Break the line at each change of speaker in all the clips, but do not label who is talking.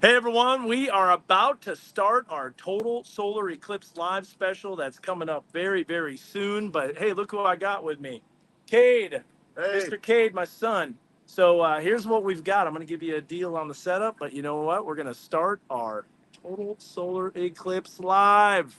Hey everyone, we are about to start our Total Solar Eclipse live special that's coming up very, very soon. But hey, look who I got with me. Cade,
Hey.
Mr. Cade, my son. So here's what we've got. I'm going to give you a deal on the setup, but you know what? We're going to start our Total Solar Eclipse live.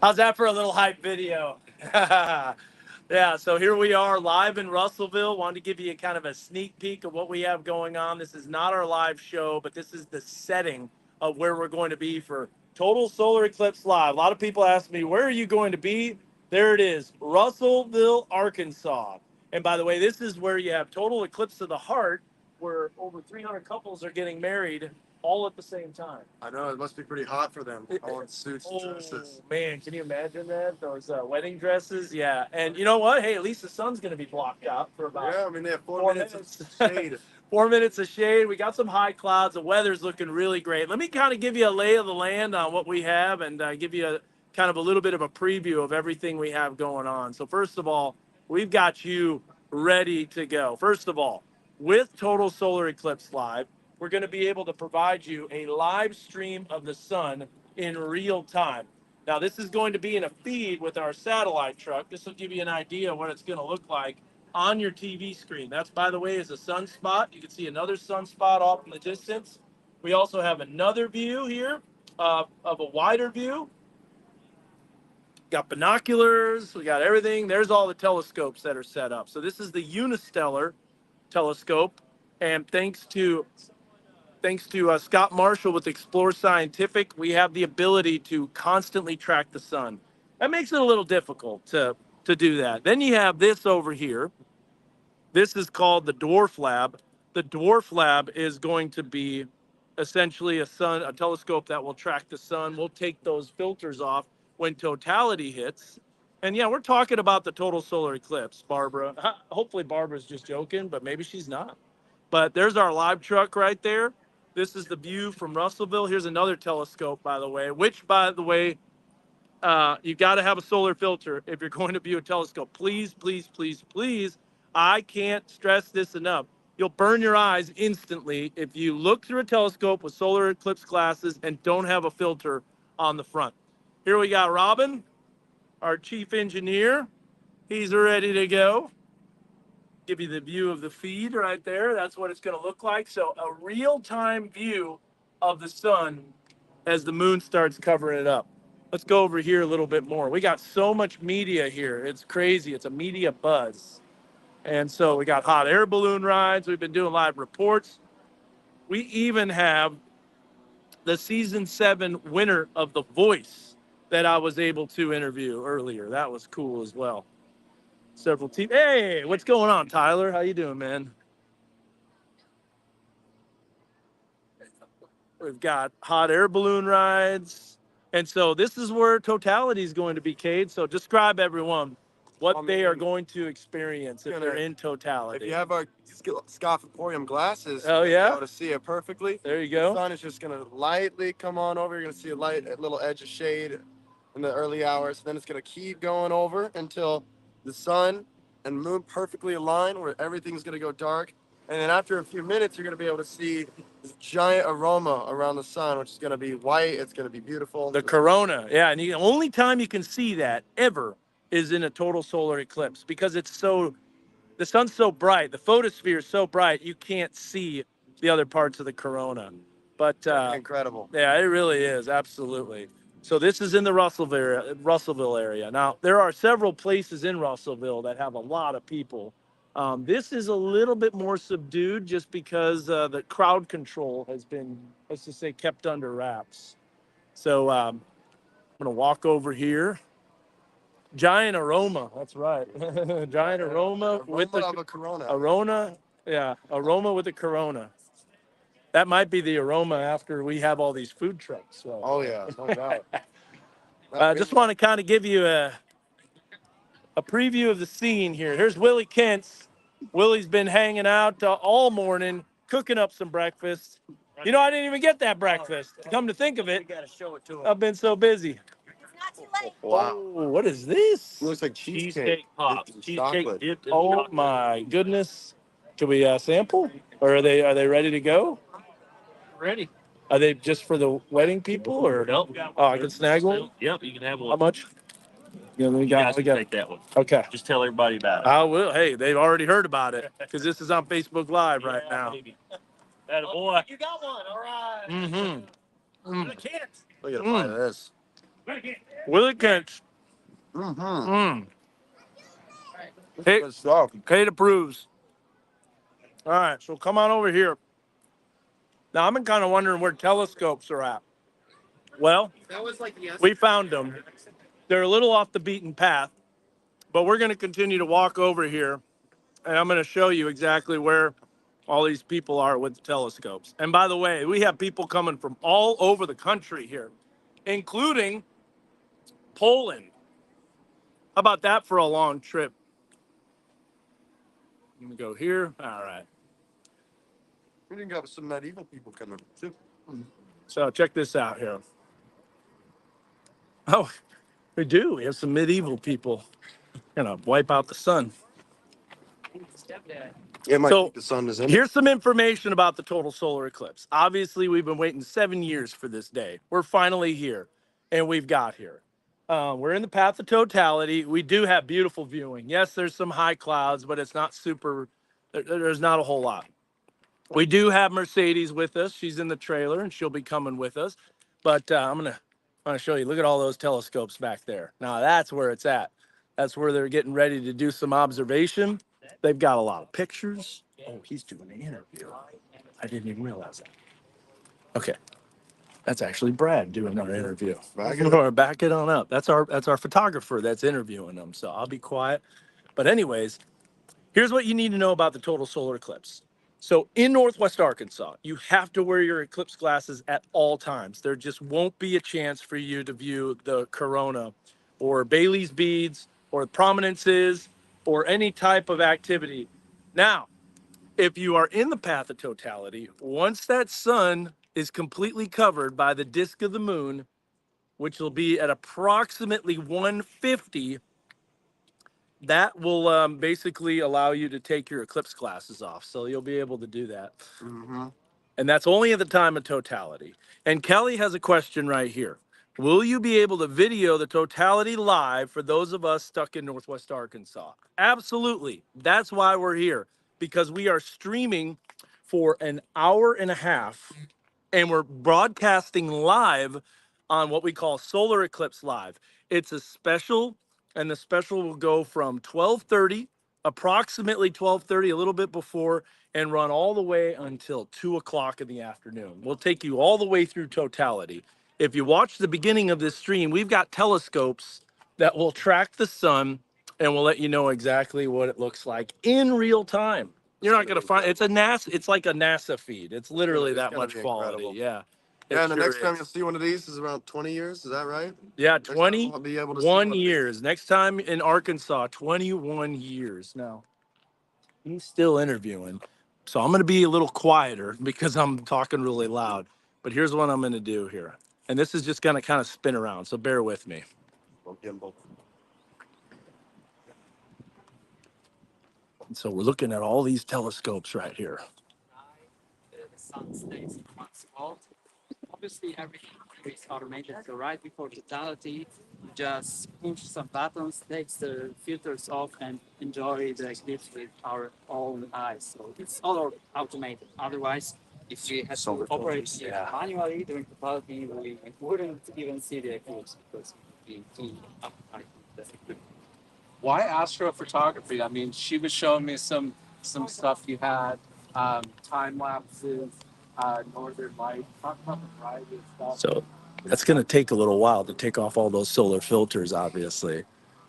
How's that for a little hype video? Yeah, so here we are live in Russellville. Wanted to give you kind of a sneak peek of what we have going on. This is not our live show, but this is the setting of where we're going to be for Total Solar Eclipse Live. A lot of people ask me, where are you going to be? There it is, Russellville, Arkansas. And by the way, this is where you have Total Eclipse of the Heart, where over 300 couples are getting married all at the same time.
I know, it must be pretty hot for them, all in suits and dresses.
Man, can you imagine that? Those wedding dresses? Yeah. And you know what? Hey, at least the sun's going to be blocked out for about
Yeah, I mean, they have 4 minutes of shade.
4 minutes of shade. We got some high clouds. The weather's looking really great. Let me kind of give you a lay of the land on what we have and give you a kind of a little bit of a preview of everything we have going on. So first of all, we've got you ready to go. First of all, with Total Solar Eclipse Live, we're going to be able to provide you a live stream of the sun in real time. Now, this is going to be in a feed with our satellite truck. This will give you an idea of what it's going to look like on your TV screen. That's, by the way, is a sunspot. You can see another sunspot off in the distance. We also have another view here of a wider view. Got binoculars. We got everything. There's all the telescopes that are set up. So this is the Unistellar telescope. And thanks to Scott Marshall with Explore Scientific, we have the ability to constantly track the sun. That makes it a little difficult to do that. Then you have this over here. This is called the Dwarf Lab. The Dwarf Lab is going to be essentially a telescope that will track the sun. We'll take those filters off when totality hits. And yeah, we're talking about the total solar eclipse, Barbara. Hopefully Barbara's just joking, but maybe she's not. But there's our live truck right there. This is the view from Russellville. Here's another telescope, by the way, which, by the way, you got to have a solar filter if you're going to view a telescope. Please, please, please, please. I can't stress this enough. You'll burn your eyes instantly if you look through a telescope with solar eclipse glasses and don't have a filter on the front. Here we got Robin, our chief engineer. He's ready to go. Give you the view of the feed right there. That's what it's going to look like. So a real-time view of the sun as the moon starts covering it up. Let's go over here a little bit more. We got so much media here. It's crazy. It's a media buzz. And so we got hot air balloon rides. We've been doing live reports. We even have the season 7 winner of The Voice that I was able to interview earlier. That was cool as well. Several teams. Hey, what's going on, Tyler? How you doing, man? We've got hot air balloon rides. And so this is where totality is going to be, Cade. So describe everyone what they are going to experience if they're in totality.
If you have our Scoff Emporium glasses,
oh yeah,
you're able to see it perfectly.
There you go.
The sun is just going to lightly come on over. You're going to see a little edge of shade in the early hours. Then it's going to keep going over until the sun and moon perfectly align, where everything's going to go dark. And then after a few minutes, you're going to be able to see this giant aroma around the sun, which is going to be white. It's going to be beautiful.
The corona. Yeah. And the only time you can see that ever is in a total solar eclipse because it's so the sun's so bright, the photosphere is so bright, you can't see the other parts of the corona. But
Incredible.
yeah, it really is. Absolutely. So this is in the Russellville area. Now, there are several places in Russellville that have a lot of people. This is a little bit more subdued just because the crowd control has been, let's just say, kept under wraps. So I'm going to walk over here. Giant Aroma. That's right. Giant Aroma with
Aroma of
the
a Corona.
Aroma. Yeah, Aroma with the Corona. That might be the aroma after we have all these food trucks. So.
Oh yeah, no doubt.
I just want to kind of give you a preview of the scene here. Here's Willie Kent's. Willie's been hanging out all morning, cooking up some breakfast. You know, I didn't even get that breakfast. Come to think of it, I've been so busy.
Wow.
Oh, what is this?
It looks like cheesecake
pops.
dipped in
Cheesecake
chocolate.
dipped in
Oh
chocolate.
my goodness. Can we sample? Or are they ready to go?
Ready?
Are they just for the wedding people or?
Nope.
Oh, I can snag one?
Yep, you can have
How
one.
much? Yeah, we
You guys
got.
can take that one.
Okay.
Just tell everybody about it.
I will. Hey, they've already heard about it because this is on Facebook Live right now.
That boy.
You got one, all right.
Mm-hmm.
I can't.
Look at buy this.
Willie Kent.
Mm-hmm.
Mm. Hey,
Good stuff.
Kate approves. All right, so come on over here. Now, I've been kind of wondering where telescopes are at. Well, we found them. They're a little off the beaten path, but we're going to continue to walk over here, and I'm going to show you exactly where all these people are with the telescopes. And by the way, we have people coming from all over the country here, including Poland. How about that for a long trip? Let me go here. All right.
We didn't got some medieval people coming too.
So check this out here. Oh, we do. We have some medieval people. Gonna wipe out the sun.
It might
So,
think the sun is in it.
Here's some information about the total solar eclipse. Obviously, we've been waiting 7 years for this day. We're finally here, and we've got here. We're in the path of totality. We do have beautiful viewing. Yes, there's some high clouds, but it's not super. There's not a whole lot. We do have Mercedes with us. She's in the trailer, and she'll be coming with us. But I'm gonna show you. Look at all those telescopes back there. Now that's where it's at. That's where they're getting ready to do some observation. They've got a lot of pictures. Oh, he's doing an interview. I didn't even realize that. Okay, that's actually Brad doing our interview. Back it on up. That's our photographer that's interviewing them. So I'll be quiet. But anyways, here's what you need to know about the total solar eclipse. So in Northwest Arkansas, you have to wear your eclipse glasses at all times. There just won't be a chance for you to view the corona or Bailey's beads or prominences or any type of activity. Now, if you are in the path of totality, once that sun is completely covered by the disk of the moon, which will be at approximately 150, that will basically allow you to take your eclipse glasses off. So you'll be able to do that.
Mm-hmm.
And that's only at the time of totality. And Kelly has a question right here. Will you be able to video the totality live for those of us stuck in Northwest Arkansas? Absolutely. That's why we're here, because we are streaming for an hour and a half, and we're broadcasting live on what we call Solar Eclipse Live. It's a special, and the special will go from 12:30, approximately 12:30, a little bit before, and run all the way until 2 o'clock in the afternoon. We'll take you all the way through totality. If you watch the beginning of this stream, we've got telescopes that will track the sun and will let you know exactly what it looks like in real time. You're not going to find it's like a NASA feed. It's literally that much quality.
Incredible.
Yeah.
Yeah, and the
sure
next time
is.
you'll see one of these is around 20 years. Is that right?
Yeah,
Next time I'll be able to see one
21
of these.
years. Next time in Arkansas, 21 years. Now, he's still interviewing. So I'm going to be a little quieter because I'm talking really loud. But here's what I'm going to do here. And this is just going to kind of spin around. So bear with me.
Gimbal.
And so we're looking at all these telescopes right here.
The sun stays in one spot. Obviously, everything is automated. So right before totality, You just push some buttons, takes the filters off, and enjoy the eclipse with our own eyes. So it's all automated. Otherwise, if we had to operate it manually during the party, we wouldn't even see the eclipse because we too uptight.
Why astrophotography? I mean, she was showing me some stuff you had, time lapses, northern light. Talk about the variety of stuff.
So that's going to take a little while to take off all those solar filters, obviously.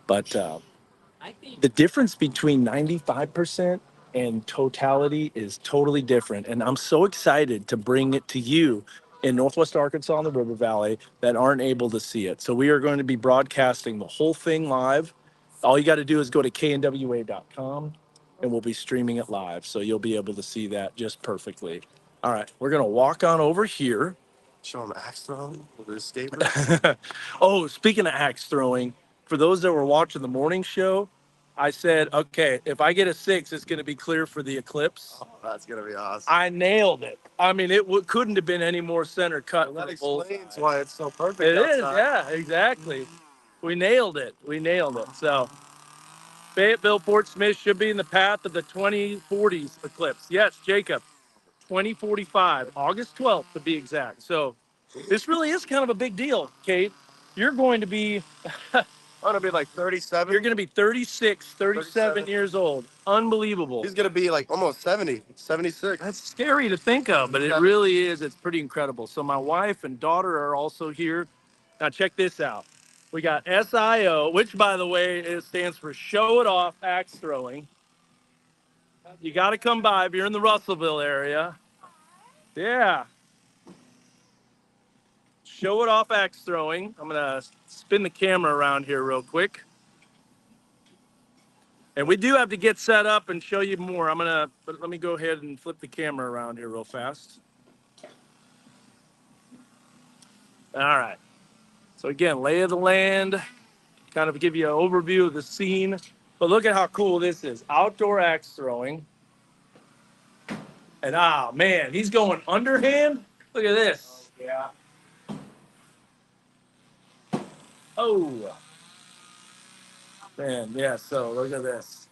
But the difference between 95% and totality is totally different. And I'm so excited to bring it to you in Northwest Arkansas and the River Valley that aren't able to see it. So we are going to be broadcasting the whole thing live. All you got to do is go to knwa.com and we'll be streaming it live. So you'll be able to see that just perfectly. All right, we're going to walk on over here.
Show him axe throwing with his skateboard.
Oh, speaking of axe throwing, for those that were watching the morning show, I said, okay, if I get a 6, it's going to be clear for the eclipse.
Oh, that's gonna be awesome.
I nailed it. I mean, it couldn't have been any more center cut.
Well, that
for the
explains
bullseye.
why it's so perfect.
It is,
outside.
yeah, exactly. We nailed it. We nailed it. So, Fayetteville, Fort Smith should be in the path of the 2040s eclipse. Yes, Jacob, 2045, August 12th to be exact. So, this really is kind of a big deal, Kate. You're going to be
I'm gonna be like 37.
You're going to be 36, 37 years old. Unbelievable.
He's gonna be like almost 70, 76.
That's scary to think of, but it really is. It's pretty incredible. So my wife and daughter are also here. Now check this out. We got SIO, which by the way, it stands for Show It Off Axe Throwing. You got to come by if you're in the Russellville area. Yeah. Show It Off Axe Throwing. I'm going to spin the camera around here real quick. And we do have to get set up and show you more. But let me go ahead and flip the camera around here real fast. All right. So again, lay of the land, kind of give you an overview of the scene. But look at how cool this is. Outdoor axe throwing. And man, he's going underhand. Look at this. Yeah. Oh. Man, yeah, so look at this.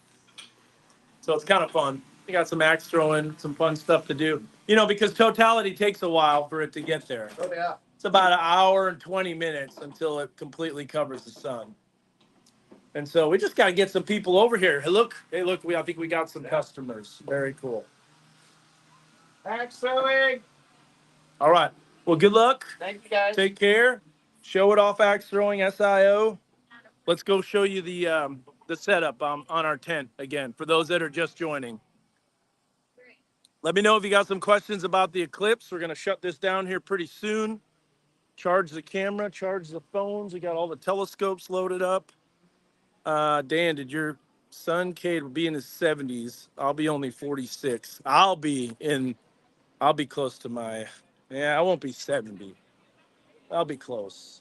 So it's kind of fun. You got some axe throwing, some fun stuff to do. Because totality takes a while for it to get there.
Oh yeah.
It's about an hour and 20 minutes until it completely covers the sun. And so we just got to get some people over here. Hey, look, I think we got some customers. Very cool.
Axe throwing.
All right. Well, good luck.
Thank you guys.
Take care. Show It Off Axe Throwing SIO. Let's go show you the setup on our tent again for those that are just joining. Let me know if you got some questions about the eclipse. We're going to shut this down here pretty soon. Charge the camera, charge the phones. We got all the telescopes loaded up. Dan, did your son Cade be in his 70s? I'll be only 46. I'll be close to I won't be 70. I'll be close.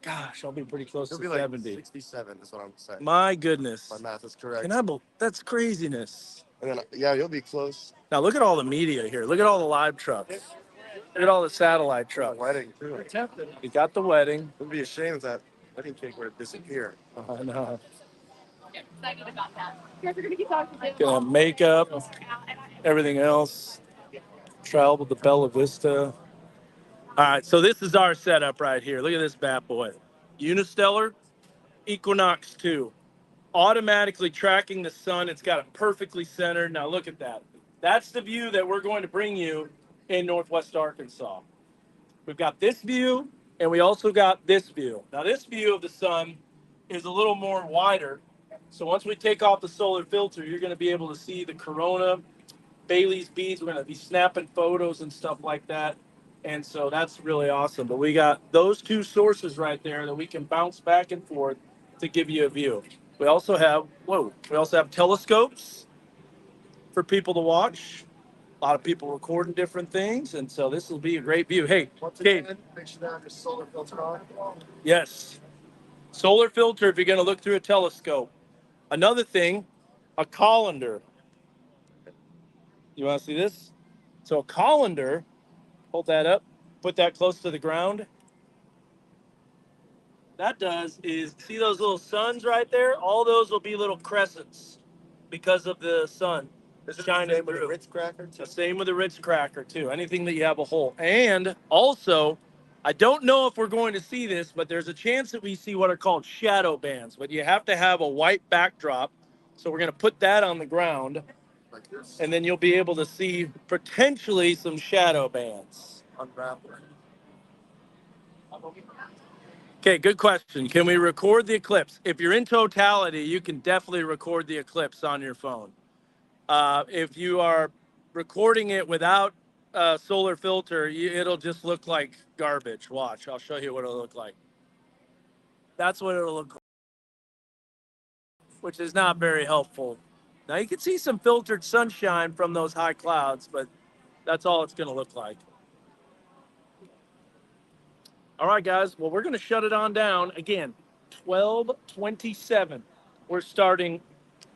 Gosh, I'll be pretty close
He'll
to
be like
70.
67 is what I'm saying.
My goodness.
My math is correct.
That's craziness.
And then, yeah, you'll be close.
Now look at all the media here. Look at all the live trucks. Look at all the satellite trucks.
Wedding too.
We got the wedding.
It would be a shame if that wedding cake were to disappear.
I know.
Excited about that. You guys are gonna keep talking.
Gonna makeup, everything else. Travel with the Bella Vista. All right, so this is our setup right here. Look at this bad boy. Unistellar, Equinox 2. Automatically tracking the sun. It's got it perfectly centered. Now look at that. That's the view that we're going to bring you in Northwest Arkansas. We've got this view, and we also got this view. Now this view of the sun is a little more wider. So once we take off the solar filter, you're going to be able to see the corona, Bailey's beads. We're going to be snapping photos and stuff like that. And so that's really awesome. But we got those two sources right there that we can bounce back and forth to give you a view. We also have telescopes for people to watch. A lot of people recording different things. And so this will be a great view. Hey, Kate.
Make sure to have your solar filter on.
Yes. Solar filter if you're going to look through a telescope. Another thing, a colander. You want to see this? So a colander, hold that up, put that close to the ground. that does is see those little suns right there? All those will be little crescents because of the sun shining
Same with the
through.
Ritz cracker too.
The same with the Ritz cracker too. Anything that you have a hole. And also, I don't know if we're going to see this, but there's a chance that we see what are called shadow bands. But you have to have a white backdrop. So we're going to put that on the ground,
Like this.
and then you'll be able to see potentially some shadow bands.
Unwrap it.
Okay, good question. Can we record the eclipse? If you're in totality, you can definitely record the eclipse on your phone. If you are recording it without a solar filter, it'll just look like garbage. Watch, I'll show you what it'll look like. That's what it'll look like, which is not very helpful. Now you can see some filtered sunshine from those high clouds, but that's all it's going to look like. All right, guys. Well, we're going to shut it on down. Again, 12:27. We're starting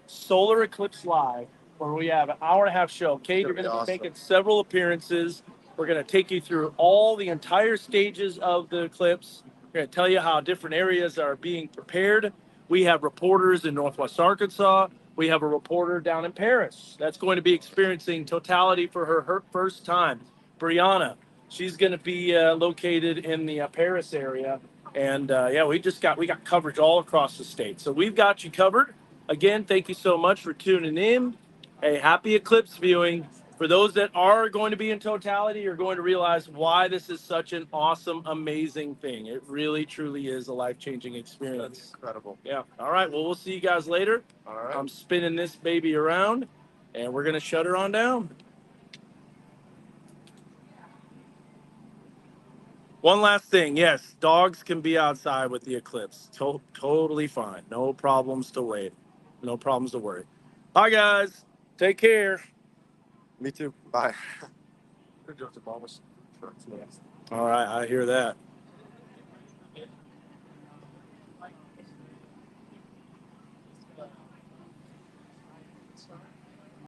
Solar Eclipse Live, where we have an hour and a half show. Kate, you're going to be
Awesome.
making several appearances. We're going to take you through all the entire stages of the eclipse. We're going to tell you how different areas are being prepared. We have reporters in Northwest Arkansas. We have a reporter down in Paris that's going to be experiencing totality for her first time. Brianna, she's going to be located in the Paris area. And yeah, we got coverage all across the state. So we've got you covered. Again, thank you so much for tuning in. Hey, happy eclipse viewing. For those that are going to be in totality, you're going to realize why this is such an awesome, amazing thing. It really, truly is a life-changing experience.
That's incredible.
Yeah. All right. Well, we'll see you guys later.
All right.
I'm spinning this baby around, and we're going to shut her on down. One last thing. Yes, dogs can be outside with the eclipse. Totally fine. No problems to wait. No problems to worry. Bye, guys. Take care.
Me too. Bye.
All right. I hear that.